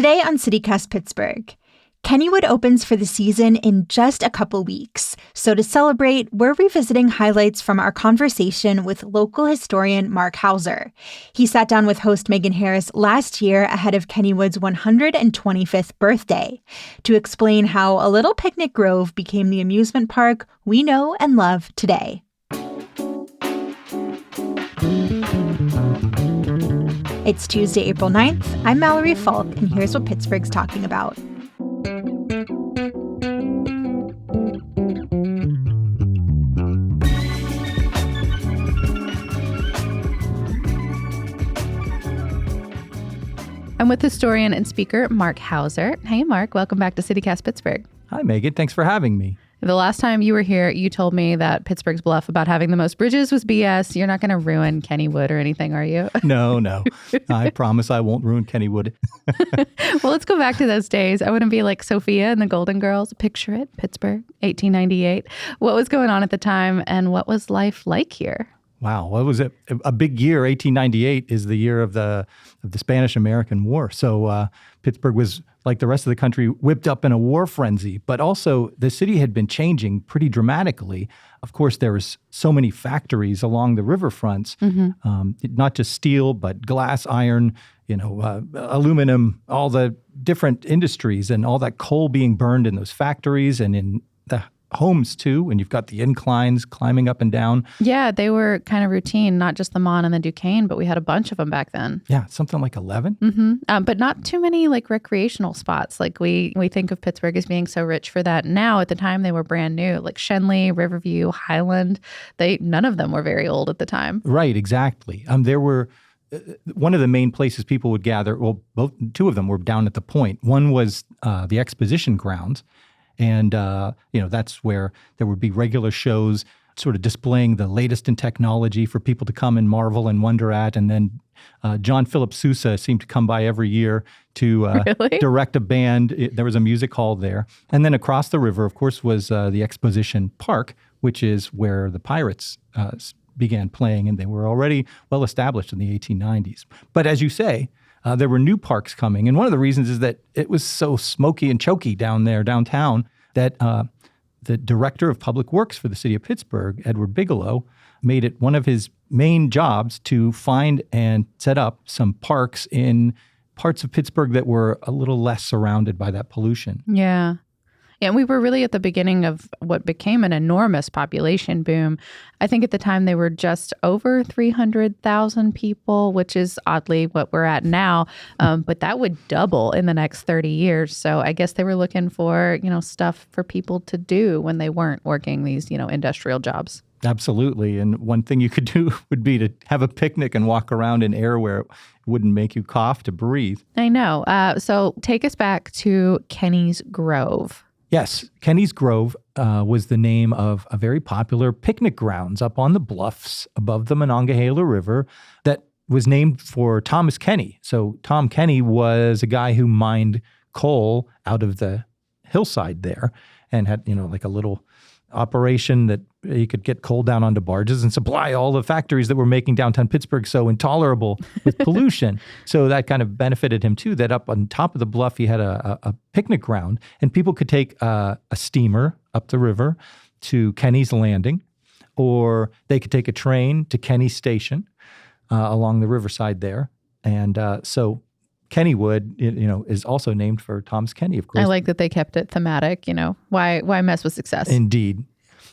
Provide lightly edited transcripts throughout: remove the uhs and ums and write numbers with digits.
Today on CityCast Pittsburgh, Kennywood opens for the season in just a couple weeks. So to celebrate, we're revisiting highlights from our conversation with local historian Mark Hauser. He sat down with host Megan Harris last year ahead of Kennywood's 125th birthday to explain how a little picnic grove became the amusement park we know and love today. It's Tuesday, April 9th. I'm Mallory Falk, and here's what Pittsburgh's talking about. I'm with historian and speaker Mark Hauser. Hey, Mark. Welcome back to CityCast Pittsburgh. Hi, Megan. Thanks for having me. The last time you were here, you told me that Pittsburgh's bluff about having the most bridges was BS. You're not going to ruin Kennywood or anything, are you? No. I promise I won't ruin Kennywood. Well, let's go back to those days. I wouldn't be like Sophia and the Golden Girls. Picture it, Pittsburgh, 1898. What was going on at the time, and what was life like here? Wow, what was it? A big year. 1898 is the year of the Spanish-American War. So Pittsburgh was, like the rest of the country, whipped up in a war frenzy. But also, the city had been changing pretty dramatically. Of course, there was so many factories along the riverfronts, not just steel, but glass, iron, aluminum, all the different industries, and all that coal being burned in those factories and in the homes too, and you've got the inclines climbing up and down. Yeah, they were kind of routine, not just the Mon and the Duquesne, but we had a bunch of them back then. Yeah, something like 11. But not too many like recreational spots. Like we think of Pittsburgh as being so rich for that. Now, at the time, they were brand new, like Shenley, Riverview, Highland. None of them were very old at the time. Right, exactly. There were one of the main places people would gather. Well, two of them were down at the Point. One was the Exposition Grounds. And, that's where there would be regular shows sort of displaying the latest in technology for people to come and marvel and wonder at. And then John Philip Sousa seemed to come by every year to Really? direct a band. There was a music hall there. And then across the river, of course, was the Exposition Park, which is where the Pirates began playing. And they were already well established in the 1890s. But as you say, there were new parks coming. And one of the reasons is that it was so smoky and choky down there downtown that the director of public works for the city of Pittsburgh, Edward Bigelow, made it one of his main jobs to find and set up some parks in parts of Pittsburgh that were a little less surrounded by that pollution. Yeah. And we were really at the beginning of what became an enormous population boom. I think at the time they were just over 300,000 people, which is oddly what we're at now. But that would double in the next 30 years. So I guess they were looking for, stuff for people to do when they weren't working these, industrial jobs. Absolutely. And one thing you could do would be to have a picnic and walk around in air where it wouldn't make you cough to breathe. I know. So take us back to Kenny's Grove. Yes, Kenny's Grove was the name of a very popular picnic grounds up on the bluffs above the Monongahela River that was named for Thomas Kenny. So Tom Kenny was a guy who mined coal out of the hillside there and had, like a little operation that he could get coal down onto barges and supply all the factories that were making downtown Pittsburgh so intolerable with pollution. So that kind of benefited him too, that up on top of the bluff he had a picnic ground, and people could take a steamer up the river to Kenny's Landing, or they could take a train to Kenny Station along the riverside there. And so Kennywood, is also named for Thomas Kenny, of course. I like that they kept it thematic. Why mess with success? Indeed.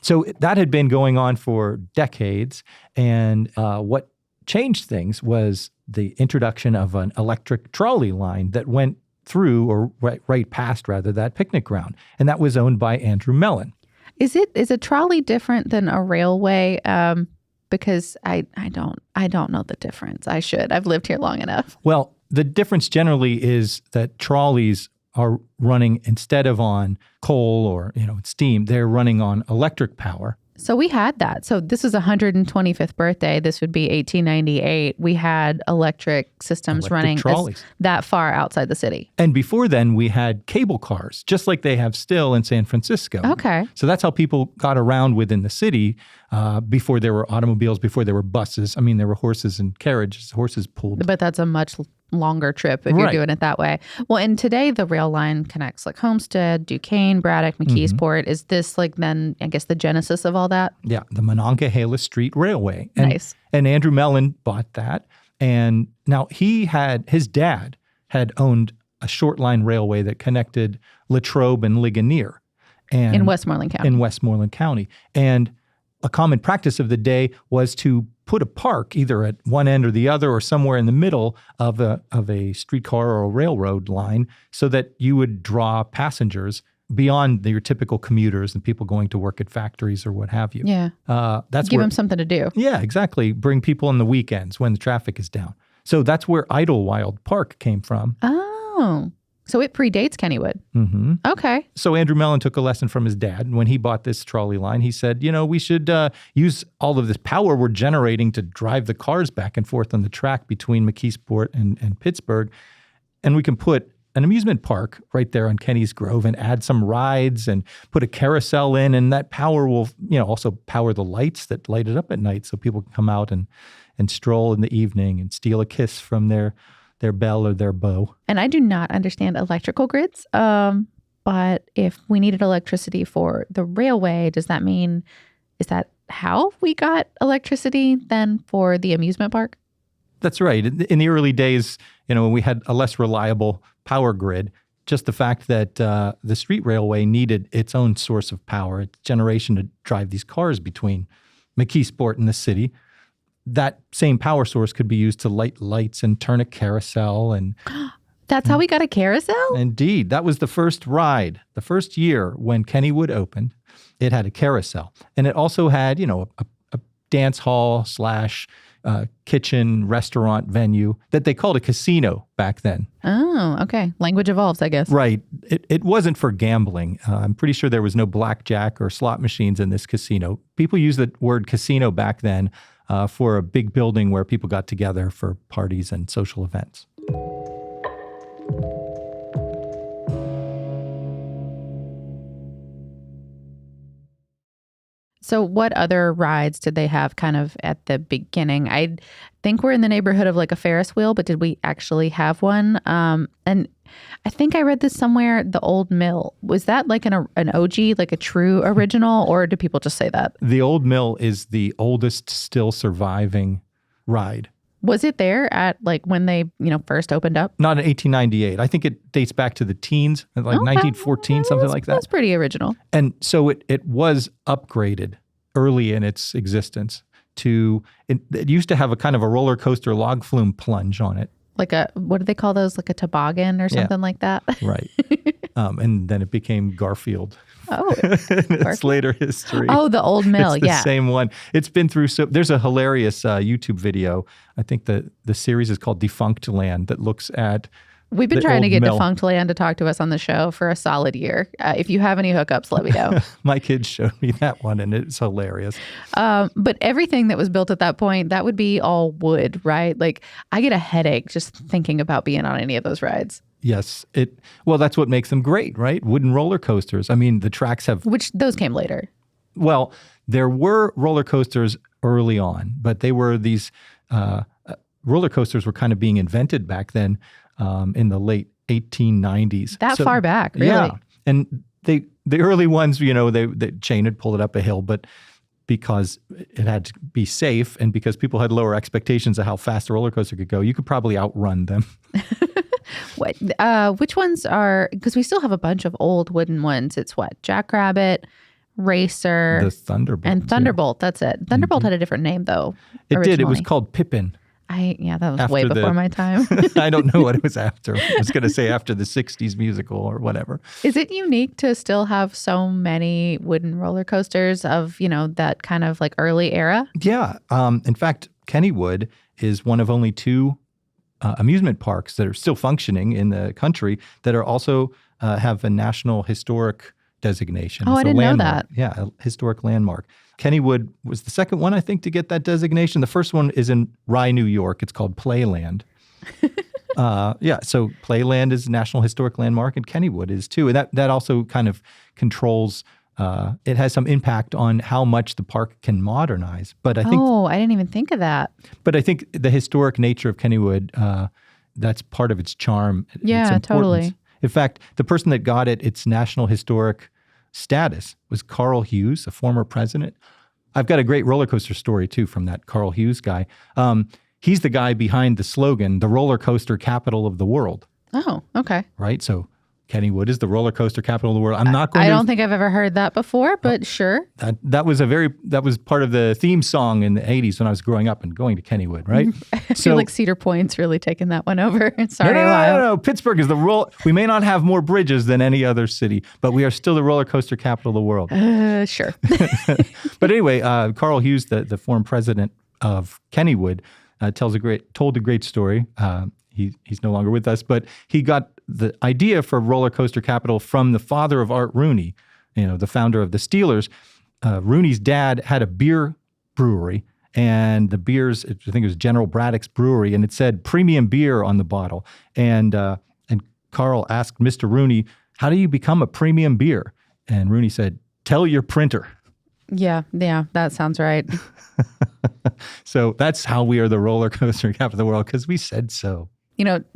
So that had been going on for decades, and what changed things was the introduction of an electric trolley line that went through, or right past, rather, that picnic ground, and that was owned by Andrew Mellon. Is a trolley different than a railway? Because I don't know the difference. I should. I've lived here long enough. Well, the difference generally is that trolleys are running, instead of on coal or steam, they're running on electric power. So we had that. So this is 125th birthday. This would be 1898. We had electric systems running trolleys that far outside the city. And before then, we had cable cars, just like they have still in San Francisco. Okay. So that's how people got around within the city before there were automobiles, before there were buses. I mean, there were horses and carriages. Horses pulled. But that's a much longer trip if you're doing it that way. Well, and today the rail line connects like Homestead, Duquesne, Braddock, McKeesport. Is this like then, I guess, the genesis of all that? Yeah, the Monongahela Street Railway. Nice. And Andrew Mellon bought that. And now his dad had owned a short line railway that connected Latrobe and Ligonier. And in Westmoreland County. In Westmoreland County. And a common practice of the day was to put a park either at one end or the other or somewhere in the middle of a streetcar or a railroad line so that you would draw passengers beyond your typical commuters and people going to work at factories or what have you. Yeah. Give them something to do. Yeah, exactly. Bring people on the weekends when the traffic is down. So that's where Idlewild Park came from. Oh. So it predates Kennywood. Mm-hmm. Okay. So Andrew Mellon took a lesson from his dad. And when he bought this trolley line, he said, we should use all of this power we're generating to drive the cars back and forth on the track between McKeesport and Pittsburgh. And we can put an amusement park right there on Kenny's Grove and add some rides and put a carousel in. And that power will, also power the lights that light it up at night so people can come out and stroll in the evening and steal a kiss from their belle or their beau. And I do not understand electrical grids, but if we needed electricity for the railway, is that how we got electricity then for the amusement park? That's right. In the early days, when we had a less reliable power grid, just the fact that the street railway needed its own source of power, its generation to drive these cars between McKeesport and the city, that same power source could be used to light lights and turn a carousel. And that's how we got a carousel? Indeed. That was the first ride. The first year when Kennywood opened, it had a carousel. And it also had, a dance hall / kitchen, restaurant venue that they called a casino back then. Oh, okay. Language evolves, I guess. Right. It wasn't for gambling. I'm pretty sure there was no blackjack or slot machines in this casino. People used the word casino back then for a big building where people got together for parties and social events. So what other rides did they have kind of at the beginning? I think we're in the neighborhood of like a Ferris wheel, but did we actually have one? And I think I read this somewhere, the Old Mill. Was that like an OG, like a true original, or do people just say that? The Old Mill is the oldest still surviving ride. Was it there at like when they, first opened up? Not in 1898. I think it dates back to the teens, like 1914, something like that. That's pretty original. And so it was upgraded early in its existence to, it used to have a kind of a roller coaster log flume plunge on it. Like what do they call those? Like a toboggan or something like that? Right. And then it became Garfield. Oh, it's later history. Oh, the Old Mill, it's the same one. It's been through, there's a hilarious YouTube video. I think the series is called Defunct Land that looks at We've been trying to get Defunct Land to talk to us on the show for a solid year. If you have any hookups, let me know. My kids showed me that one, and it's hilarious. But everything that was built at that point, that would be all wood, right? Like, I get a headache just thinking about being on any of those rides. Yes. Well, that's what makes them great, right? Wooden roller coasters. I mean, the tracks have... Which, those came later. Well, there were roller coasters early on, but they were these... roller coasters were kind of being invented back then. In the late 1890s. That far back, really? Yeah. And the early ones, the chain had pulled it up a hill, but because it had to be safe and because people had lower expectations of how fast a roller coaster could go, you could probably outrun them. Which ones are, because we still have a bunch of old wooden ones. It's what? Jackrabbit, Racer. The Thunderbolt. And Thunderbolt, that's it. Thunderbolt had a different name, though. It did. It was called Pippin. That was way before my time. I don't know what it was after. I was going to say after the 60s musical or whatever. Is it unique to still have so many wooden roller coasters of, that kind of like early era? Yeah. In fact, Kennywood is one of only two amusement parks that are still functioning in the country that are also have a National Historic designation. Oh, I didn't know that. Yeah, a historic landmark. Kennywood was the second one, I think, to get that designation. The first one is in Rye, New York. It's called Playland. So Playland is a National Historic Landmark, and Kennywood is too. And that also kind of controls, it has some impact on how much the park can modernize. But I think... Oh, I didn't even think of that. But I think the historic nature of Kennywood, that's part of its charm. Yeah, its totally. In fact, the person that got its National Historic status was Carl Hughes, a former president. I've got a great roller coaster story, too, from that Carl Hughes guy. He's the guy behind the slogan, the roller coaster capital of the world. Oh, okay. Right? So Kennywood is the roller coaster capital of the world. I'm not going I to... don't think I've ever heard that before, but sure. That was part of the theme song in the 80s when I was growing up and going to Kennywood, right? I feel like Cedar Point's really taken that one over. Sorry, no. Pittsburgh is we may not have more bridges than any other city, but we are still the roller coaster capital of the world. Sure. But anyway, Carl Hughes, the former president of Kennywood, told a great story. He's no longer with us, but he got the idea for roller coaster capital from the father of Art Rooney, the founder of the Steelers. Rooney's dad had a beer brewery, and the beers, I think it was General Braddock's Brewery, and it said premium beer on the bottle. And Carl asked Mr. Rooney, "How do you become a premium beer?" And Rooney said, "Tell your printer." Yeah, that sounds right. So that's how we are the roller coaster capital of the world, because we said so.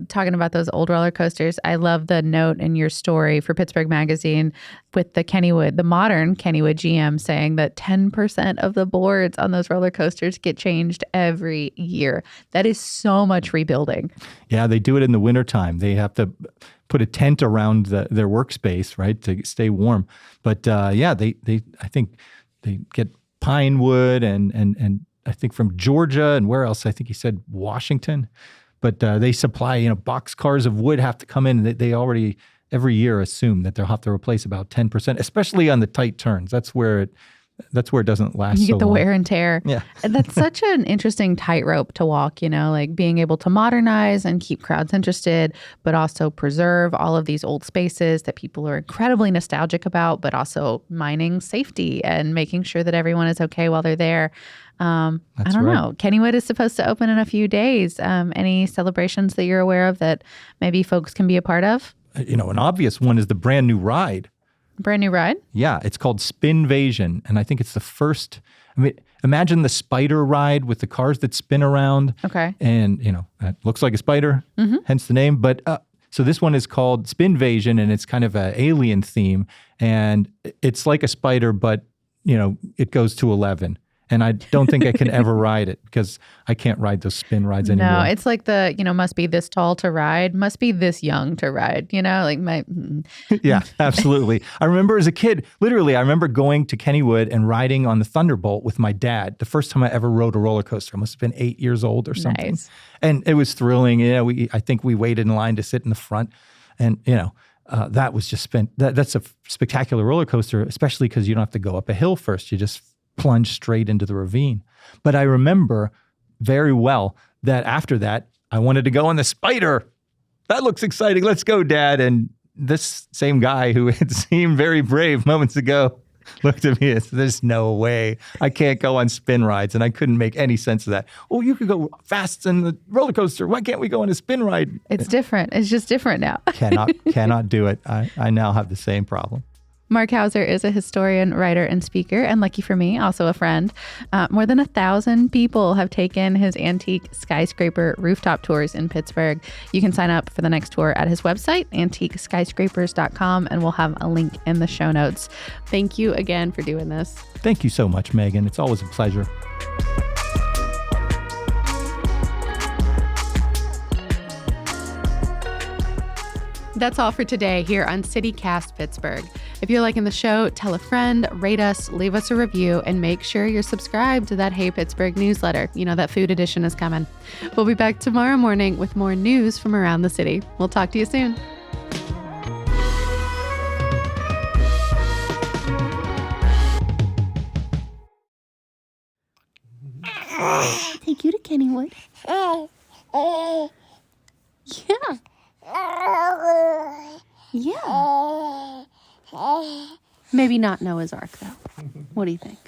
Talking about those old roller coasters, I love the note in your story for Pittsburgh Magazine with the modern Kennywood GM saying that 10% of the boards on those roller coasters get changed every year. That is so much rebuilding. Yeah, they do it in the wintertime. They have to put a tent around their workspace, right, to stay warm. But they I think they get pine wood and I think from Georgia and where else? I think he said Washington. But they supply, box cars of wood have to come in. They already every year assume that they'll have to replace about 10%, especially on the tight turns. That's where it doesn't last. You get the long. Wear and tear. Yeah. That's such an interesting tightrope to walk, like being able to modernize and keep crowds interested, but also preserve all of these old spaces that people are incredibly nostalgic about, but also mining safety and making sure that everyone is okay while they're there. I don't know. Kennywood is supposed to open in a few days. Any celebrations that you're aware of that maybe folks can be a part of? An obvious one is the brand new ride. Brand new ride? Yeah, it's called Spinvasion, and I think it's the first. Imagine the spider ride with the cars that spin around. Okay. And, it looks like a spider, hence the name. But so this one is called Spinvasion, and it's kind of an alien theme. And it's like a spider, but, it goes to 11. And I don't think I can ever ride it because I can't ride those spin rides anymore. No, it's like must be this tall to ride, must be this young to ride, like my... Yeah, absolutely. I remember as a kid, literally, I remember going to Kennywood and riding on the Thunderbolt with my dad. The first time I ever rode a roller coaster. I must have been 8 years old or something. Nice. And it was thrilling. I think we waited in line to sit in the front. And, that was just that's a spectacular roller coaster, especially because you don't have to go up a hill first. You just plunge straight into the ravine. But I remember very well that after that, I wanted to go on the spider. That looks exciting. Let's go, Dad. And this same guy who had seemed very brave moments ago looked at me and said, "There's no way. I can't go on spin rides." And I couldn't make any sense of that. "Oh, you could go fast in the roller coaster. Why can't we go on a spin ride?" It's different. It's just different now. Cannot do it. I now have the same problem. Mark Hauser is a historian, writer, and speaker, and lucky for me, also a friend. More than 1,000 people have taken his antique skyscraper rooftop tours in Pittsburgh. You can sign up for the next tour at his website, antiqueskyscrapers.com, and we'll have a link in the show notes. Thank you again for doing this. Thank you so much, Megan. It's always a pleasure. That's all for today here on CityCast Pittsburgh. If you're liking the show, tell a friend, rate us, leave us a review, and make sure you're subscribed to that Hey Pittsburgh newsletter. That food edition is coming. We'll be back tomorrow morning with more news from around the city. We'll talk to you soon. Take you to Kennywood. Yeah. Yeah. Maybe not Noah's Ark, though. What do you think?